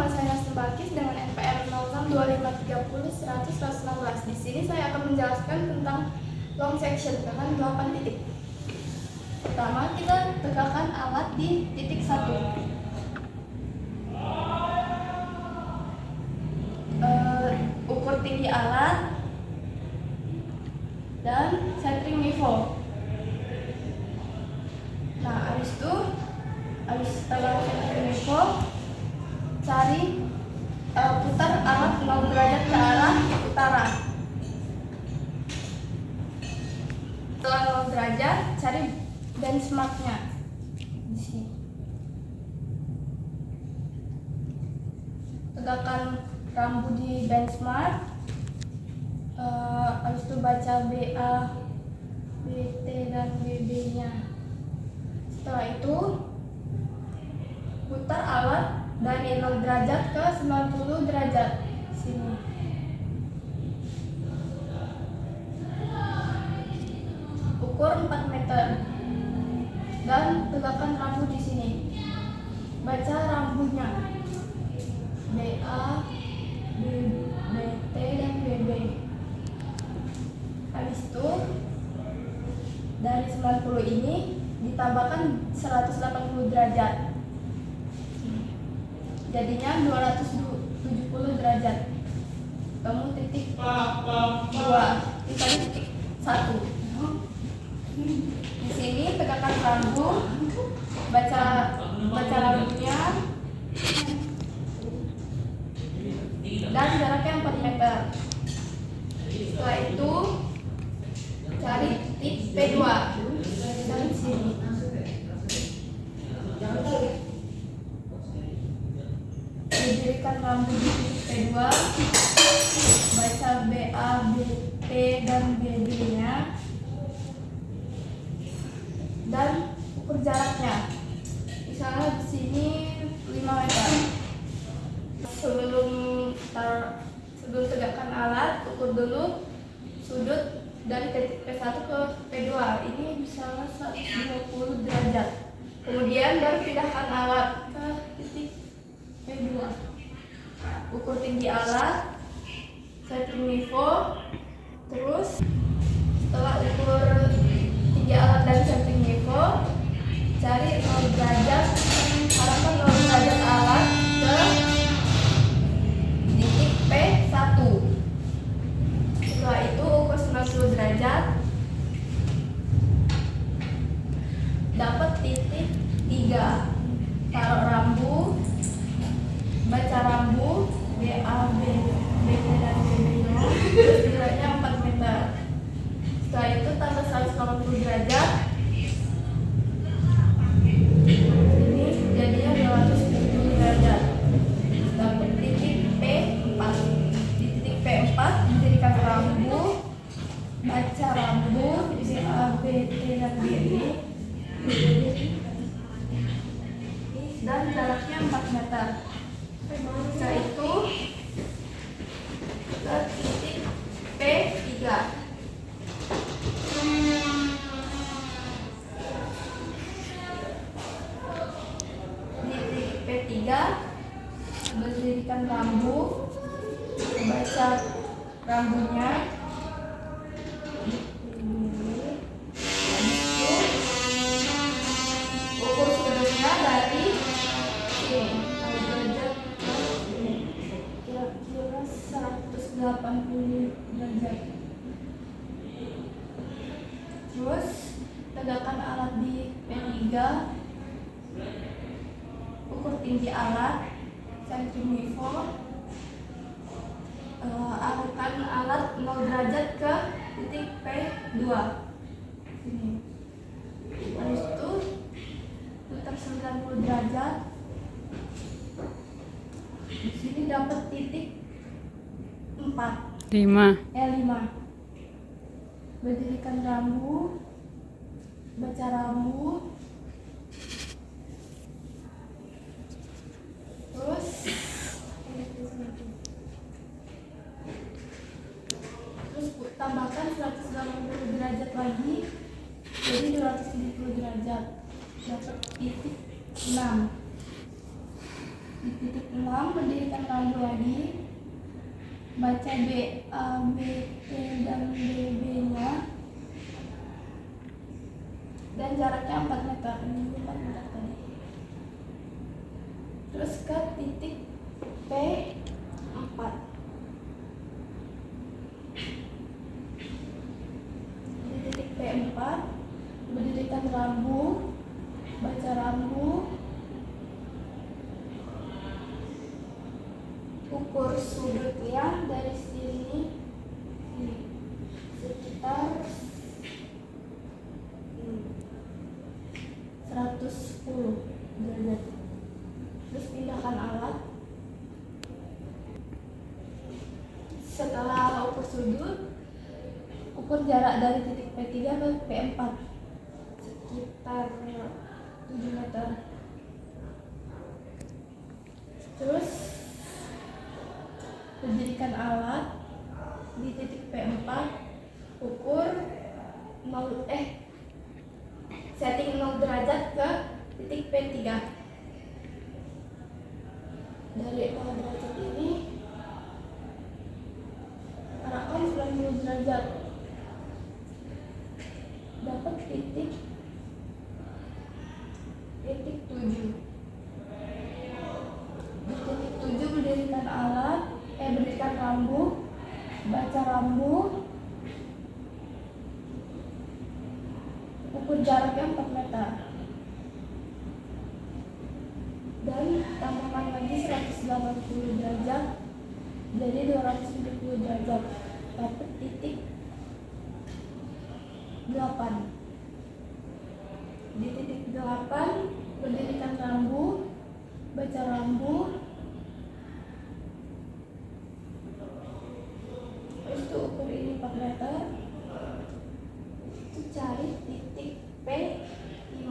nama saya Sembakis dengan NPR 062530100116. Di sini saya akan menjelaskan tentang long section dengan 8 titik. Pertama, kita tegakkan alat di titik 1. Ukur tinggi alat dan centering niveau. Nah, habis tegak centering niveau, cari putar alat 0 derajat ke arah utara. Setelah 0 derajat, cari benchmarknya di sini. Tegakkan rambu di benchmark. Habis itu baca BA, BT dan BB-nya. Setelah itu putar alat dari 0 derajat ke 90 derajat sini. Ukur 4 meter dan tegakkan rambu di sini. Baca rambunya BA, BT dan BB. Habis itu dari 90 ini ditambahkan 180 derajat. Jadinya 270 derajat. Kamu titik 2, kita titik 1. Di sini tegakkan rambu, baca rambunya, dan jaraknya 4 meter. Setelah itu cari titik P2 dari sini. Didirikan rambu di titik P2, baca BA, BT dan BB-nya, dan ukur jaraknya. Misalnya di sini 5 meter. Sebelum tegakkan alat, ukur dulu sudut dari titik P1 ke P2. Ini misalnya 120 derajat. Kemudian baru pindahkan alat ke titik P2. Ukur tinggi alat, centering niveau. Terus setelah ukur tinggi alat dan centering niveau, cari 0 derajat, arahkan 0 derajat alat ke titik P1. Setelah itu ukur 90 derajat, dapat titik 3. Taruh rambu, baca rambu BA, BT dan BB-nya, terus jaraknya 4 meter. Setelah itu tambah 180 derajat, ini jadinya 270 derajat. Dapat titik P4. Di titik P4 didirikan rambu, baca rambu BA, BT dan BB, dan jaraknya 4 meter. Setelah itu ke titik P3. Di titik P3 berdirikan rambu, baca rambunya, ukur sudutnya dari sini, kira-kira 180 derajat. Terus tegakkan alat di P3, ukur tinggi alat, centering niveau, arahkan alat 0 derajat ke titik P2 sini. Habis itu putar 90 derajat. Di sini dapat titik 5. Berdirikan rambu, baca rambu, terus tambahkan 180 derajat lagi, jadi 270 derajat. Dapat titik 6. Di titik 6 berdirikan rambu lagi, baca B, A, B, T, dan B nya, dan jaraknya 4 meter. Ini 4 meter tadi. Terus ke titik P4. Di titik P4 berdirikan rambu, baca rambu, ukur sudutnya dari sini sekitar 110 derajat. Terus pindahkan alat. Setelah ukur sudut, ukur jarak dari titik P3 ke P4 sekitar 7 meter. Terus berdirikan alat di titik P4, ukur setting 0 derajat ke titik P3. Dari 0 derajat ini arahkan 90 derajat, dapat titik 7. Di titik 7 berdirikan rambu, baca rambu, ukur jaraknya 4 meter, dan tambahkan lagi 180 derajat, jadi 270 derajat, dapat titik 8. Di titik 8 berdirikan rambu, baca rambu, itu ukur ini 4 meter, itu cari titik P5.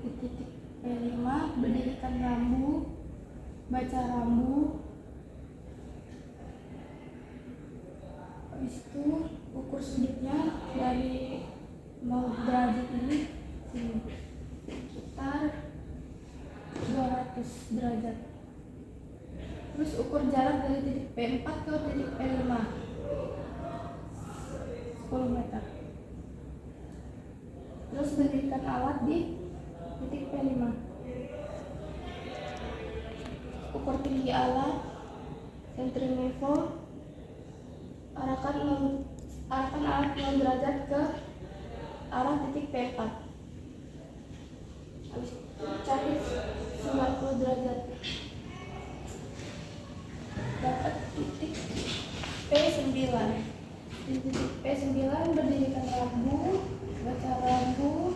Di titik P5 berdirikan rambu, baca rambu, habis itu ukur sudutnya dari 0 derajat ini sini sekitar 200 derajat. Terus ukur jarak dari titik P4 ke titik P5 10 meter. Terus berdirikan alat di titik P5. Ukur tinggi alat, centrifugal, arahkan alat 0 derajat ke arah titik P4. Habis itu cari 90 derajat, dapat titik P9. Di titik P9 berdirikan rambu, baca rambu,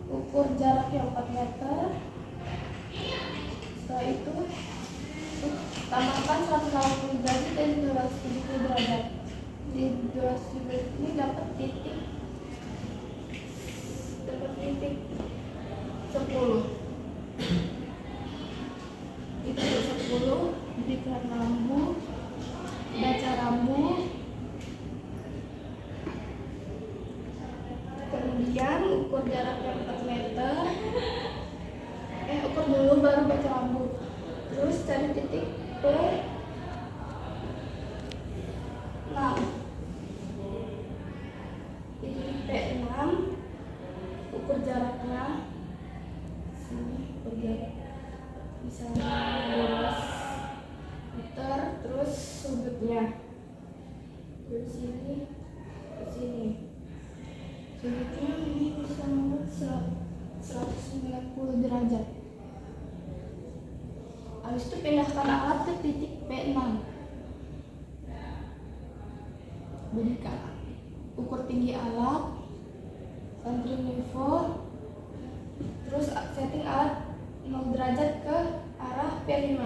ukur jaraknya 4 meter. Setelah itu tambahkan 180 derajat dan 270 derajat. Di 270 derajat ini dapat titik 10. Di titik 10 berikan rambu, baca rambu, kemudian ukur jaraknya 4 meter. Ukur dulu baru baca rambu. Terus cari titik P6. Di titik P6 ukur jaraknya sini, ukur jarak misalnya 12 meter. Terus sudutnya dari sini ke sini, sudutnya ini bisa membuat 190 derajat. Habis itu pindahkan alat ke titik P6. Berikan ukur tinggi alat, centrifugal, terus setting alat 0 derajat ke arah P5.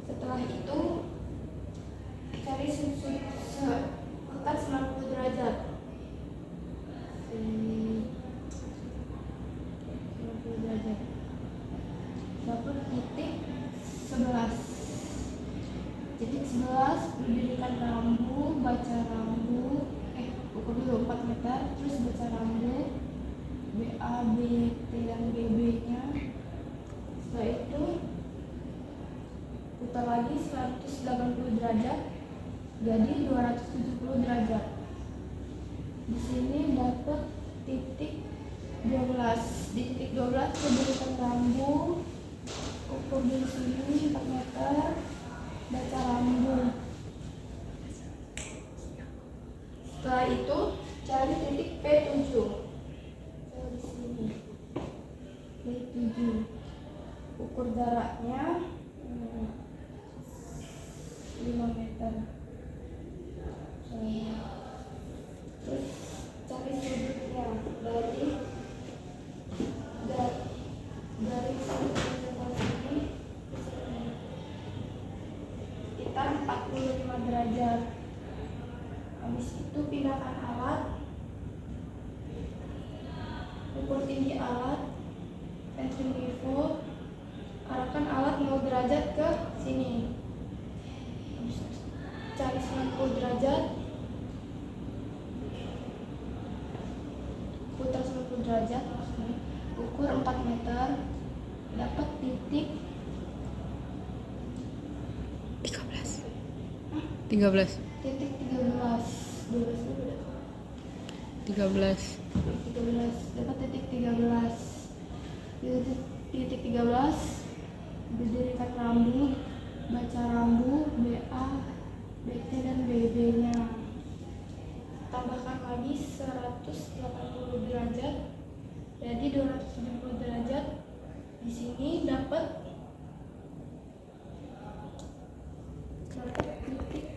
Setelah itu cari sudut sekitar 90 derajat. 90 derajat. Dapat titik 11. Titik 11 berdirikan rambu, baca rambu, ukur dulu 4 meter, terus derajat jadi 270 derajat. Di sini dapat titik 12. Di titik 12 berikan rambu, ukur di sini 4 meter, baca rambu. Setelah itu cari titik P7. Cari di sini P7. Ukur jaraknya 5 meter. Terus cari sudutnya dari sudut sini ke sini. Kita 45 derajat. Habis itu pindahkan alat, ukur tinggi alat, centrifugal, arahkan alat 0 derajat ke sini. Habis itu cari 90 derajat, putar 90 derajat, ukur 4 meter, dapat titik 13. titik 13. 13. Dapat titik 13. Titik 13 berdirikan rambu, baca rambu BA, BT dan BB nya. Tambahkan lagi 180 derajat jadi 270 derajat. Di sini dapat titik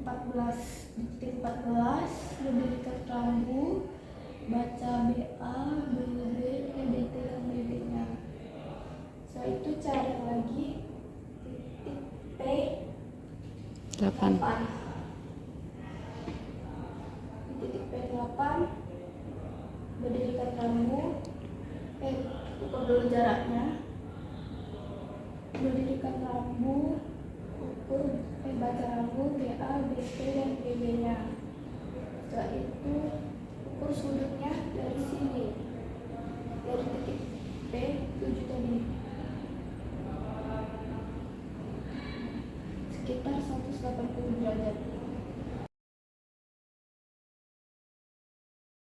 14. Di titik 14 berdirikan rambu, baca BA, BB, BT dan BB nya. Setelah itu cari lagi titik P8. Titik P8 berdirikan rambu, ukur dulu jaraknya, berdirikan rambu, ukur baca rambu BA, BT dan BB nya. Setelah itu ukur sudutnya dari sini, dari titik P7 tadi, sekitar 180 derajat.